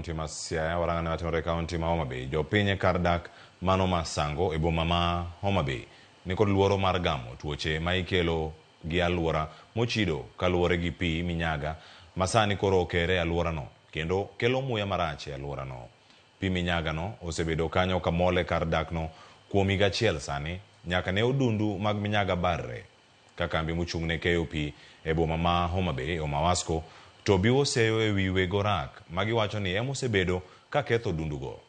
kaunti ma Siaya warangane watimore kaunti ma Homa Bay. Jopiny kar dak mano ma Sango e boma ma Homa Bay nikod luoro mar gamo tuoche ma ikelo gi alwora mochido kaluwore gi pi minyaga ma sani koro okere alwora no kendo kelo muya marach e alwora no. Pi minyaga no osebedo kanyo kamole kar dak no kuom higa achiel sani nyaka ne odundu mag minyaga barre ka kambi mochung'ne keyo pi e boma ma Homa Bay Mawasco to biwo seyo e wi wegorak magiwacho ni emosebedo ka ketho dundugo.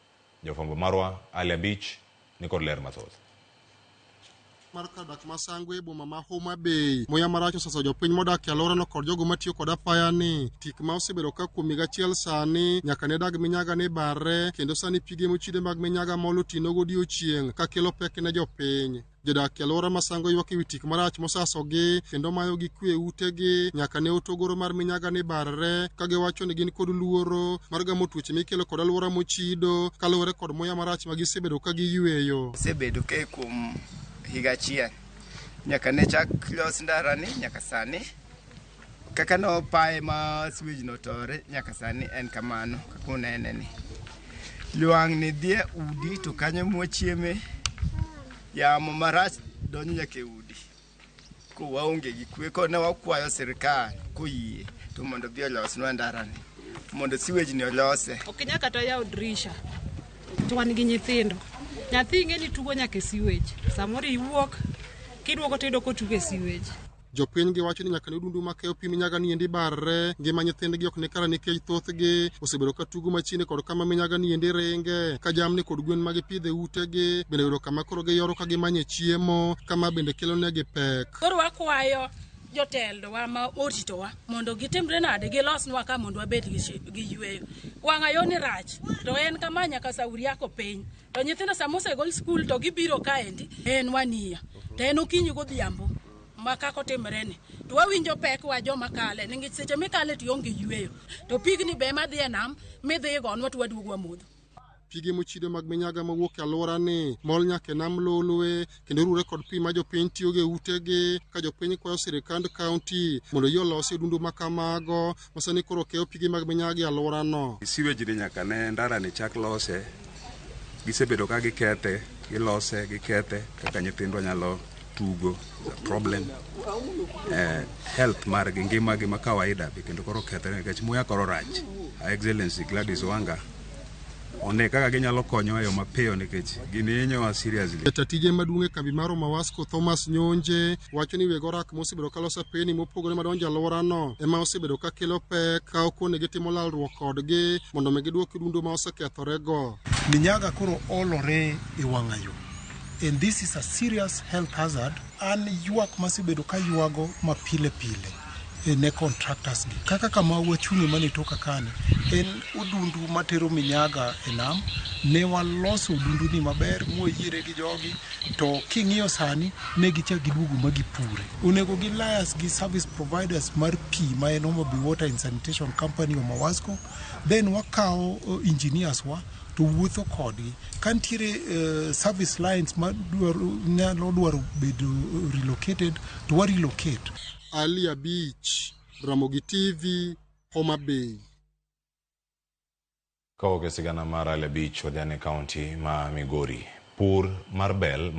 Jofambo marwa Ali Abich nikod ler mathoth. Mar kadak masango e boma ma Homa Bay muya marach osaso jopiny modak e alworano kod jogo matiyo kod apaya ni tik ma osebedo ka kuom higa achiel sani nyaka ne dag minyaga ni barre kendo sani pige mochide mag minyaga molo tino godiochieng' ka kelo pek ne jopiny. Jodak e alwora masango ywak ewi tik marach mosasogi kendo mayo gi kwe utegi nyaka ne otogoro mar minyaga ni barre ka giwacho ni gin kod luoro mar gamo tuoche mikelo kod alwora mochido kaluwore kod muya marach ma gisebedo ka giyweyo. Sebedo ke kuom higa achiel nyaka ne chak los ndara ni nyaka sani kaka no pae ma switch no tore nyaka sani en kamano kaka unene ni luang ni dhie udi to kanyo mochieme yamo marach donjo nyaka udi ko waonge gi kwe ko ne wakwayo sirikal koyie to mondo bi olosnwa ndara ni mondo switch ni olose. Ok nyaka to yaw drisha to wan gi nyithindo nyathi ng'eni tugo nyaka siwech samoro iwuok kiduogo tido ko tugo siwech. Jopiny giwacho ni nyaka ne odundu makeyo pi minyaga ni endi barre ngima nyithindgi ok ne kara nikech thothgi osebedo ka tugo machine kod kama minyaga ni endi ringe ka jamni kod gwen ma gipidhe utegi bende yudo kama koro giyoro ka gimanye chiemo kama bende kelo negi pek. Koro wakwayo jotelo wa ma oritowa mondo gitimre nade gilosnwa ka mondo wabed gi yweyo. Wang'ayo ni rach to en kama nyaka sauri yako piny to nyithindo samose gol skul to gibiro kaendi en wania to en okinyi godhiambo makako timreni to wawinjo pek wa joma kale nikech seche mikale to onge yweyo to pigni be madhi e nam midhi gonwa to waduogo modho. Pige mochido mag minyaga mawuok e alwora ni mol nyaka nam lolwe kendo rure kod pi ma jopiny tiyoge utegi ka jopiny kwayo sirikand kaunti mondo yo losi odundu makamago masani koro keyo pige mag minyaga e alwora no. Siweji ni nyaka ne ndara ni chak lose gisebedo ka gikethe gilose gikethe kaka nyithindwa nyalo tugo problem health mar gi ngima gi ma kawaida kendo koro kethre nikech muya koro rach. Excellency Gladys Wanga one kaka ginyalo konyo e yo mapiyo nikech gininyowa seriously. Jatije maduong' e kambi mar Mawasco Thomas Nyonje wacho ni wegorak mosebedo ka loso peni mopogore madonjo alwora no ema osebedo ka kelo pek ka okone gitimo lalruok kodgi mondo me giduok dundu ma osekethorego. Minyaga koro olore e wang'ayo. And this is a serious health hazard. An ywak masebedo ka ywago mapile pile ne contractors gi kaka kama wachungi mane toka kane en odundu matero minyaga e nam ne waloso odundu ni maber moyiere gi jogi to king'iyo sani ne gichak giduogo magipure. Onego gi liars gi service providers mar pi ma en Homa Bay Water and Sanitation Company o Mawasco then wakao engineers wa to wuotho kodgi kantiere service lines ma nyalo dwaro bedo relocated to wa relocate. Ali Abich, Ramogi TV, Homa Bay. Kawo ke sigana mar Ali Abich wadhiane kaunti ma Migori. Pur mar bel